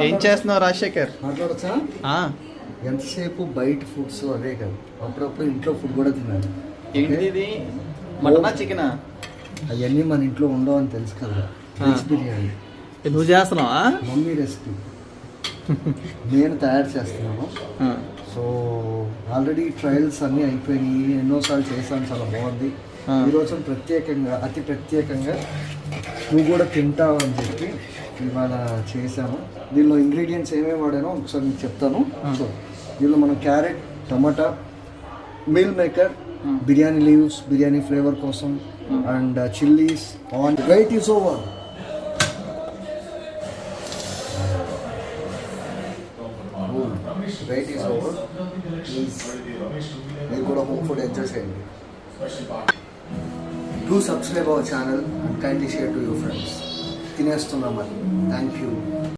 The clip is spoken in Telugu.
ఏం చేస్తున్నావు రాజశేఖర్? మాట్లాడచ్చా? ఎంతసేపు బయట ఫుడ్స్ అదే కదా, అప్పుడప్పుడు ఇంట్లో ఫుడ్ కూడా తినాలి. ఏంటి ఇది? మటనా చికెనా? అవన్నీ మన ఇంట్లో ఉండవు అని తెలుసు కదా. వెజ్ బిర్యానీ నువ్వు చేస్తున్నావా? మమ్మీ రెసిపీ నేను తయారు చేస్తున్నాను. సో ఆల్రెడీ ట్రయల్స్ అన్నీ అయిపోయినాయి, ఎన్నోసార్లు చేశాను, చాలా బాగుంది. ఈరోజు ప్రత్యేకంగా, అతి ప్రత్యేకంగా నువ్వు కూడా తింటావు అని చెప్పి ఇవాళ చేశాను. దీనిలో ఇంగ్రీడియంట్స్ ఏమేమి వాడానో ఒకసారి మీకు చెప్తాను. సో దీనిలో మనం carrot, tomato, meal maker, biryani leaves biryani flavour కోసం, and chillies, on. Right is over. Right is over. Please మీరు కూడా హోమ్ ఫుడ్ ఎంజాయ్ చేయండి. Do subscribe our channel and kindly share to your friends. తినేస్తున్నామని. Thank you.